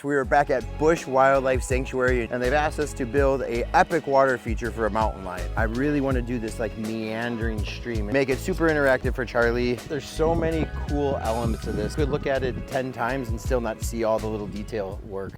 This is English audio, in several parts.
We are back at Busch Wildlife Sanctuary and they've asked us to build a epic water feature for a mountain lion. I really want to do this like meandering stream and make it super interactive for Charlie. There's so many cool elements to this. Could look at it 10 times and still not see all the little detail work.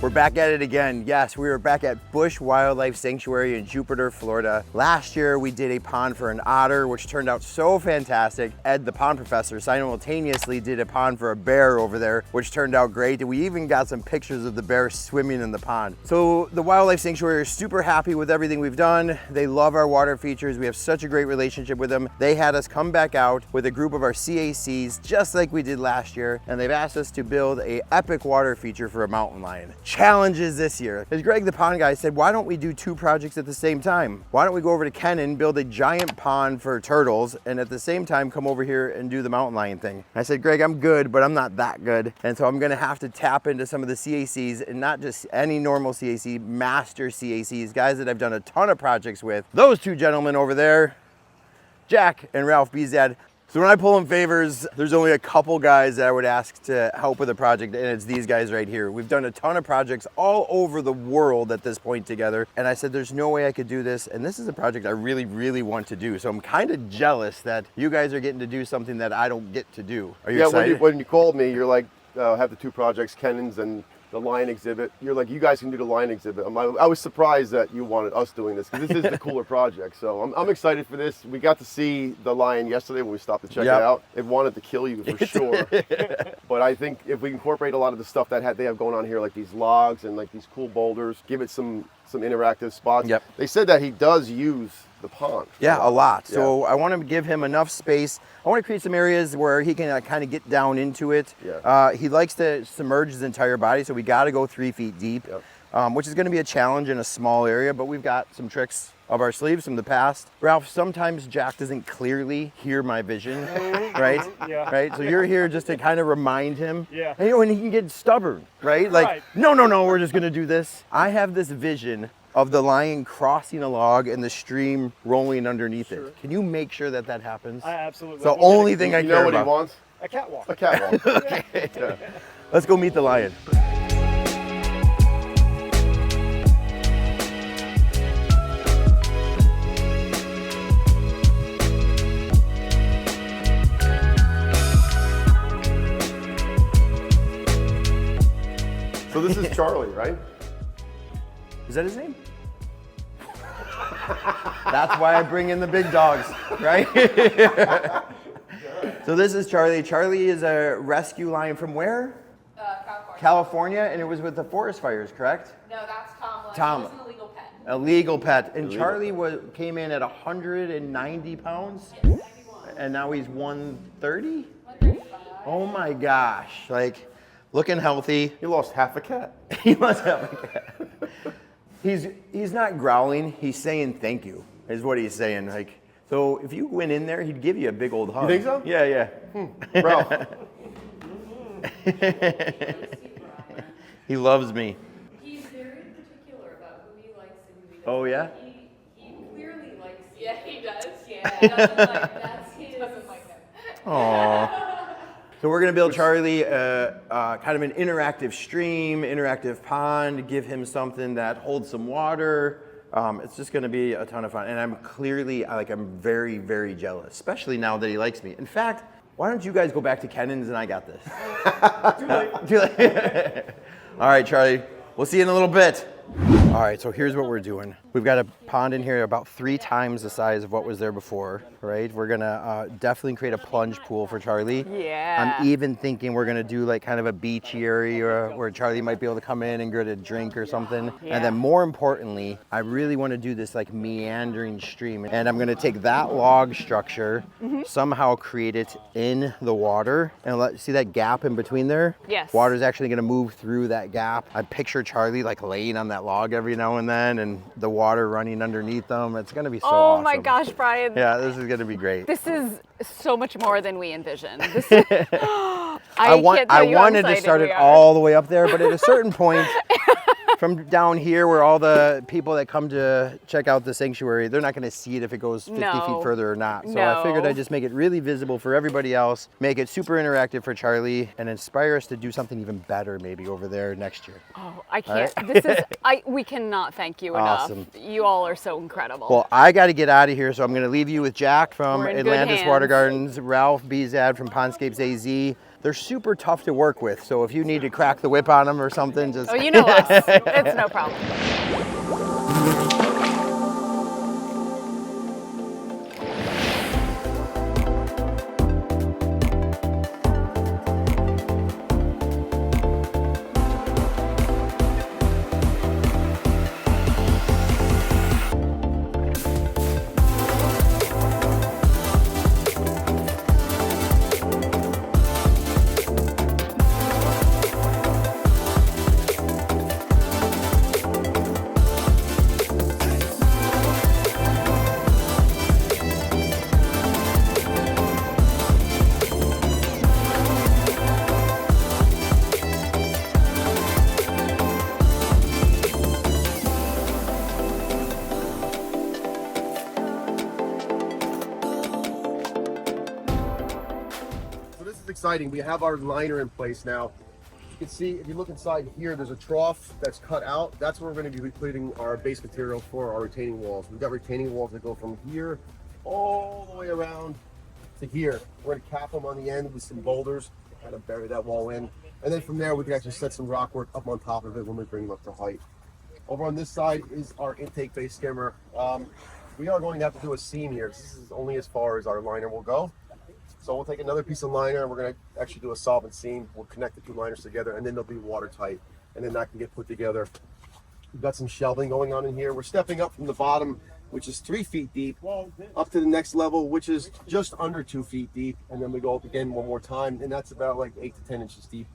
We're back at it again. Yes, we are back at Busch Wildlife Sanctuary in Jupiter, Florida. Last year, we did a pond for an otter, which turned out so fantastic. Ed, the pond professor, simultaneously did a pond for a bear over there, which turned out great. And we even got some pictures of the bear swimming in the pond. So the Wildlife Sanctuary is super happy with everything we've done. They love our water features. We have such a great relationship with them. They had us come back out with a group of our CACs, just like we did last year. And they've asked us to build a epic water feature for a mountain lion. Challenges this year. As Greg the pond guy said, why don't we do 2 projects at the same time? Why don't we go over to Kennan, build a giant pond for turtles, and at the same time come over here and do the mountain lion thing? I said, Greg, I'm good, but I'm not that good. And so I'm gonna have to tap into some of the CACs, and not just any normal CAC, master CACs, guys that I've done a ton of projects with. Those 2 gentlemen over there, Jaak and Ralph Bezad. So when I pull in favors, there's only a couple guys that I would ask to help with a project, and it's these guys right here. We've done a ton of projects all over the world at this point together, and I said there's no way I could do this, and this is a project I really, really want to do. So I'm kind of jealous that you guys are getting to do something that I don't get to do. Are you excited? When you called me, you're like, have the 2 projects, Kennan's and the lion exhibit. You're like, you guys can do the lion exhibit. I was surprised that you wanted us doing this, because this is the cooler project. So I'm excited for this. We got to see the lion yesterday when we stopped to check it out. It wanted to kill you for sure. But I think if we incorporate a lot of the stuff that they have going on here, like these logs and like these cool boulders, give it some interactive spots. They said that he does use the pond. Yeah, a lot. So I want to give him enough space. I want to create some areas where he can kind of get down into it. He likes to submerge his entire body, so we got to go 3 feet deep, which is going to be a challenge in a small area, but we've got some tricks up our sleeves from the past. Ralph, sometimes Jaak doesn't clearly hear my vision, right? Right? So you're here just to kind of remind him. And, you know, and he can get stubborn, right? Like, no, we're just going to do this. I have this vision of the lion crossing a log and the stream rolling underneath it. Can you make sure that that happens? I absolutely. It's the only thing I care about. You know what he wants? A catwalk. A catwalk. Okay. Let's go meet the lion. So this is Charley, right? Is that his name? That's why I bring in the big dogs, right? So this is Charley. Charley is a rescue lion from where? California. California, and it was with the forest fires, correct? No, that's Tomlin. Tom. He was an illegal pet. A legal pet. And Charley came in at 190 pounds? Yes, 91. And now he's 130? 135. Oh my gosh. Like, looking healthy. He lost half a cat. He must have a cat. He's not growling, he's saying thank you, is what he's saying. Like, so if you went in there, he'd give you a big old hug. You think so? Yeah. Ralph. He loves me. He's very particular about who he likes and who he doesn't. Oh yeah? He clearly likes. Yeah, he does. Yeah, he doesn't like. That's his. Doesn't like him. Aww. So we're gonna build Charley kind of an interactive stream, interactive pond, give him something that holds some water. It's just gonna be a ton of fun. And I'm clearly, I'm very, very jealous, especially now that he likes me. In fact, why don't you guys go back to Kennan's and I got this. Too late. All right, Charley, we'll see you in a little bit. All right, so here's what we're doing. We've got a pond in here about 3 times the size of what was there before, right? We're gonna definitely create a plunge pool for Charley. Yeah. I'm even thinking we're gonna do like kind of a beachy area where Charley might be able to come in and get a drink or something. Yeah. And then more importantly, I really wanna do this like meandering stream. And I'm gonna take that log structure, somehow create it in the water, and see that gap in between there? Yes. Water's actually gonna move through that gap. I picture Charley like laying on that log every every now and then, and the water running underneath them. It's gonna be so Oh awesome. my gosh, Brian. Yeah, this is gonna be great. This is so much more than we envisioned. This is, I wanted to start it all the way up there, but at a certain point, from down here where all the people that come to check out the sanctuary, they're not going to see it if it goes 50 feet further or not. So I figured I'd just make it really visible for everybody else, make it super interactive for Charley, and inspire us to do something even better maybe over there next year. Oh, I can't. Right? We cannot thank you enough. Awesome. You all are so incredible. Well, I got to get out of here, so I'm going to leave you with Jaak from We're in Atlantis good Water hands. Gardens, Ralph Bezad from Pondscapes AZ. They're super tough to work with, so if you need to crack the whip on them or something, just... Oh, you know us. It's no problem. Exciting. We have our liner in place now. You can see, if you look inside here, there's a trough that's cut out. That's where we're going to be putting our base material for our retaining walls. We've got retaining walls that go from here all the way around to here. We're going to cap them on the end with some boulders to kind of bury that wall in. And then from there, we can actually set some rock work up on top of it when we bring them up to height. Over on this side is our intake base skimmer. We are going to have to do a seam here. This is only as far as our liner will go. So we'll take another piece of liner and we're going to actually do a solvent seam. We'll connect the two liners together and then they'll be watertight. And then that can get put together. We've got some shelving going on in here. We're stepping up from the bottom, which is 3 feet deep, up to the next level, which is just under 2 feet deep. And then we go up again one more time, and that's about like 8 to 10 inches deep,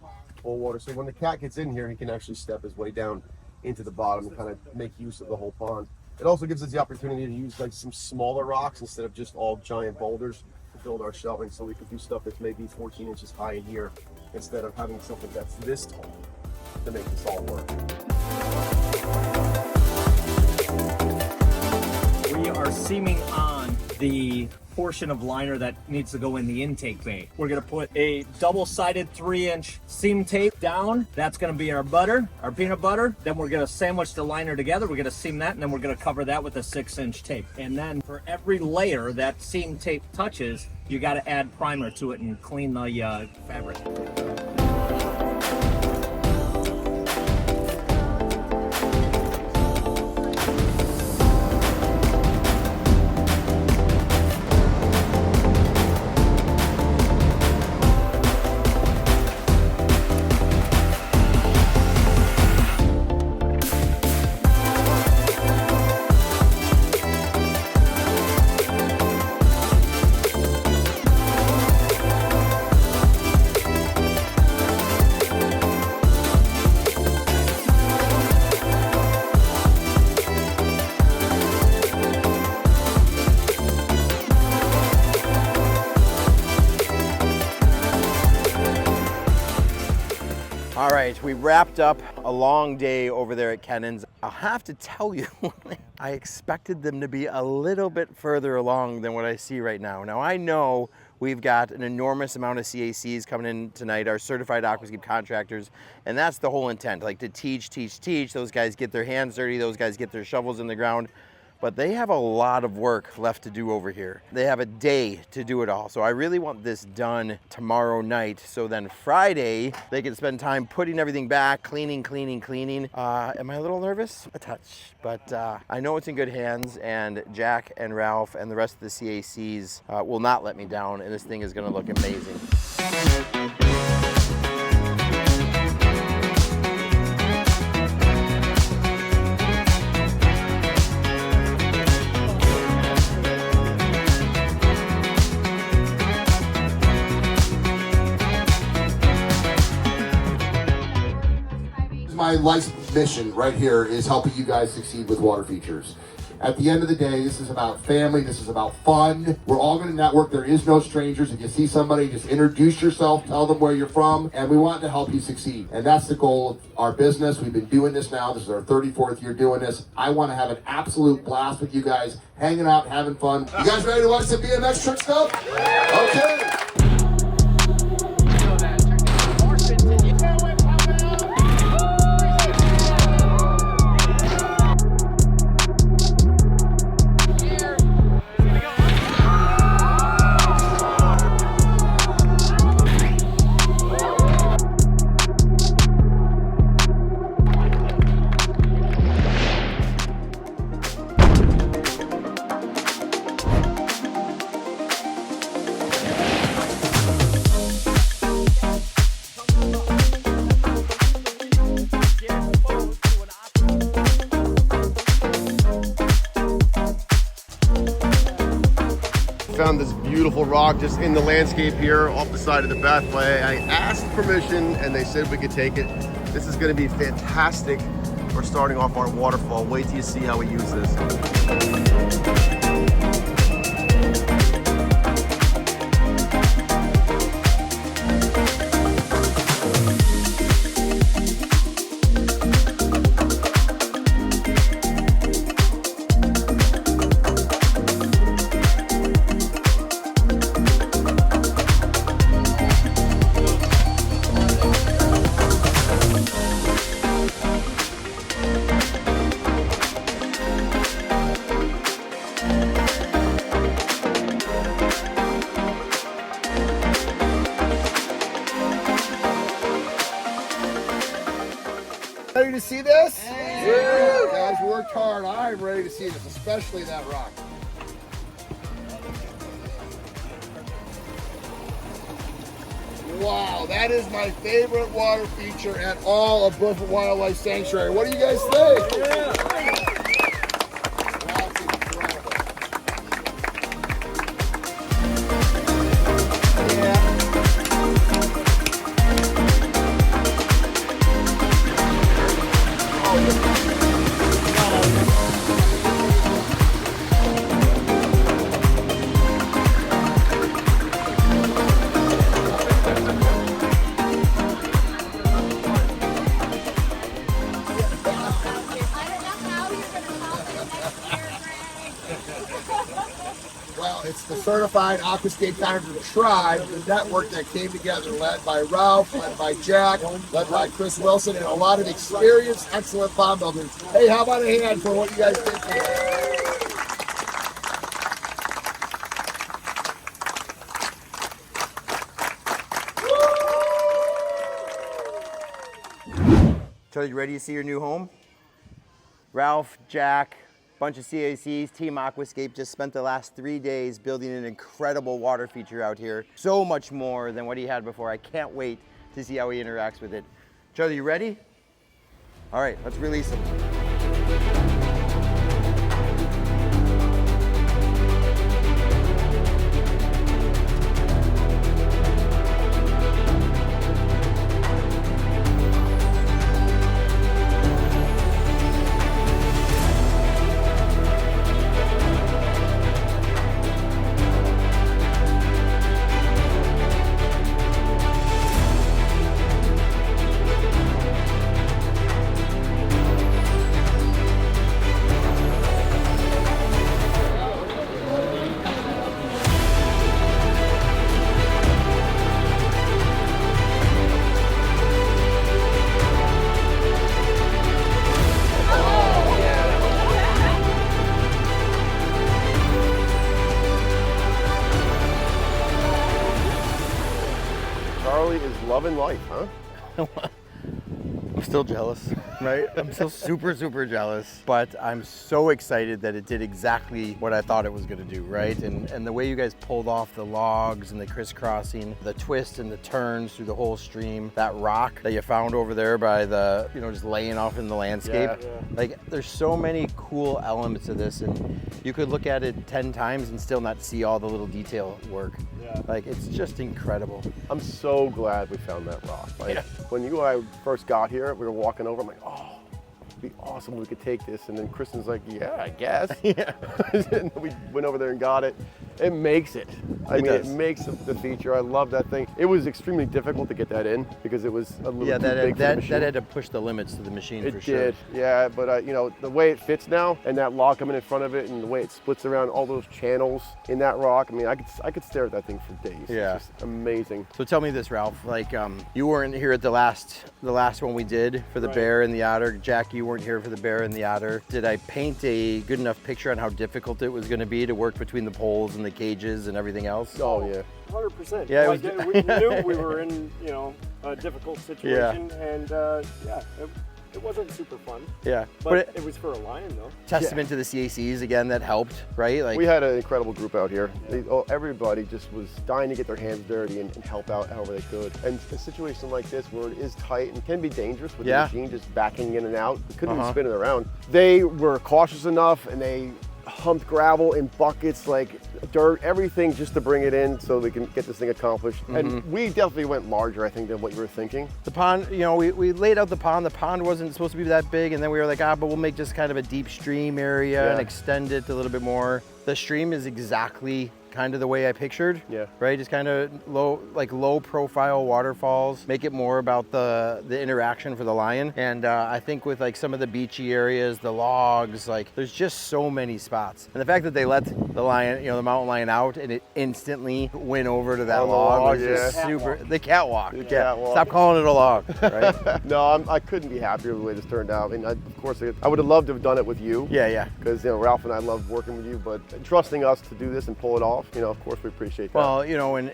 full water. So when the cat gets in here, he can actually step his way down into the bottom and kind of make use of the whole pond. It also gives us the opportunity to use like some smaller rocks instead of just all giant boulders to build our shelving, so we can do stuff that's maybe 14 inches high in here instead of having something that's this tall to make this all work. We are seaming on the portion of liner that needs to go in the intake bay. We're gonna put a double-sided 3-inch seam tape down. That's gonna be our butter, our peanut butter. Then we're gonna sandwich the liner together. We're gonna seam that, and then we're gonna cover that with a 6-inch tape. And then for every layer that seam tape touches, you gotta add primer to it and clean the fabric. All right, we wrapped up a long day over there at Kennan's. I'll have to tell you, I expected them to be a little bit further along than what I see right now. Now I know we've got an enormous amount of CACs coming in tonight, our certified aquascape contractors, and that's the whole intent, like to teach. Those guys get their hands dirty, those guys get their shovels in the ground. But they have a lot of work left to do over here. They have a day to do it all. So I really want this done tomorrow night. So then Friday, they can spend time putting everything back, cleaning. Am I a little nervous? A touch. But I know it's in good hands, and Jaak and Ralph and the rest of the CACs will not let me down, and this thing is gonna look amazing. My license. mission right here is helping you guys succeed with water features. At the end of the day, this is about family, this is about fun. We're all gonna network, there is no strangers. If you see somebody, just introduce yourself, tell them where you're from, and we want to help you succeed. And that's the goal of our business. We've been doing this now, this is our 34th year doing this. I wanna have an absolute blast with you guys, hanging out, having fun. You guys ready to watch some BMX trick stuff? Okay. Found this beautiful rock just in the landscape here off the side of the pathway. I asked permission and they said we could take it. This is going to be fantastic for starting off our waterfall. Wait till you see how we use this. Ready to see this? Yeah. Guys worked hard. I'm ready to see this, especially that rock. Wow, that is my favorite water feature at all of Busch Wildlife Sanctuary. What do you guys think? Yeah. That's incredible. Well, it's the certified Aquascape Contractor tribe, the network that came together, led by Ralph, led by Jack, led by Chris Wilson, and a lot of experienced, excellent pond builders. Hey, how about a hand for what you guys did today? Charlie, you ready to see your new home? Ralph, Jack, bunch of CACs, Team Aquascape just spent the last 3 days building an incredible water feature out here. So much more than what he had before. I can't wait to see how he interacts with it. Charlie, you ready? All right, let's release him. Charley is loving life, huh? I'm still jealous, right? I'm still super, super jealous, but I'm so excited that it did exactly what I thought it was gonna do, right? And the way you guys pulled off the logs and the crisscrossing, the twists and the turns through the whole stream, that rock that you found over there by the, just laying off in the landscape. Yeah. Like, there's so many cool elements to this, and you could look at it 10 times and still not see all the little detail work. Yeah. Like, it's just incredible. I'm so glad we found that rock. Like, when you and I first got here, we were walking over, I'm like, oh, would be awesome. We could take this. And then Kristen's like, yeah, I guess. Yeah. And we went over there and got it. It makes it. I mean, does. it makes the feature. I love that thing. It was extremely difficult to get that in because it was a little Yeah, too that big for the that machine. had to push the limits to the machine It for sure. did, yeah, but you know, the way it fits now and that log coming in front of it and the way it splits around all those channels in that rock, I mean, I could stare at that thing for days. Yeah. It's just amazing. So tell me this, Ralph. Like, you weren't here at the last one we did for the bear and the otter. Jack, you weren't here for the bear and the otter. Did I paint a good enough picture on how difficult it was going to be to work between the poles and the cages and everything else? Oh yeah. 100%. Yeah, it like, was- we knew we were in, you know, a difficult situation, and yeah, it wasn't super fun. Yeah, But it was for a lion, though. testament to the CACs again that helped, right? Like, We had an incredible group out here. Everybody just was dying to get their hands dirty and help out however they could. And a situation like this where it is tight and can be dangerous with the machine just backing in and out, we couldn't even spin it around. They were cautious enough and they humped gravel in buckets, like dirt, everything just to bring it in so we can get this thing accomplished. And we definitely went larger, I think, than what you were thinking. the pond, you know, we laid out the pond. The pond wasn't supposed to be that big, and then we were like, but we'll make just kind of a deep stream area and extend it a little bit more. The stream is exactly kind of the way I pictured. Yeah. Right? Just kind of low profile waterfalls. Make it more about the interaction for the lion. And I think with like some of the beachy areas, the logs, like there's just so many spots. And the fact that they let the lion, you know, the mountain lion out and it instantly went over to that On the log log, was just yeah. super. The catwalk. The Yeah. catwalk. Stop calling it a log, right? No, I couldn't be happier with the way this turned out. I mean, of course, I would have loved to have done it with you. Yeah. Because, you know, Ralph and I love working with you, but trusting us to do this and pull it off, you know, of course we appreciate that. Well, you know, and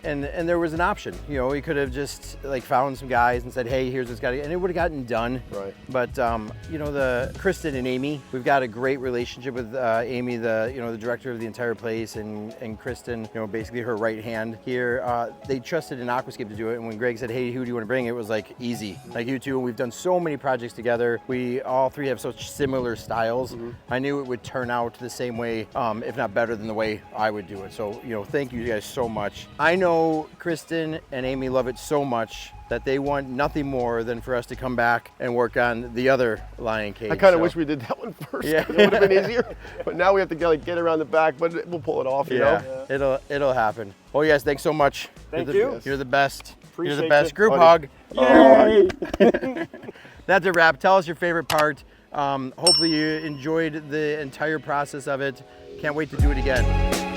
there was an option. You know, we could have just like found some guys and said, hey, here's what's got to, and it would have gotten done. Right. But you know, the Kristen and Amy, we've got a great relationship with Amy, the director of the entire place, and Kristen, you know, basically her right hand here. They trusted in Aquascape to do it, and when Greg said, hey, who do you want to bring? It was like easy. Like you two, we've done so many projects together. We all three have such similar styles. I knew it would turn out the same way, if not better than the way I would do it. So, you know, thank you guys so much. I know Kristen and Amy love it so much that they want nothing more than for us to come back and work on the other lion cage. I kind of wish we did that one first. Yeah. It would have been easier. But now we have to get around the back, but we'll pull it off, you know? It'll happen. Oh yes, thanks so much. Thank you're you. You're the best. You're the Appreciate best. you. Group Buddy. hug. Yay! That's a wrap. Tell us your favorite part. Hopefully you enjoyed the entire process of it. Can't wait to do it again.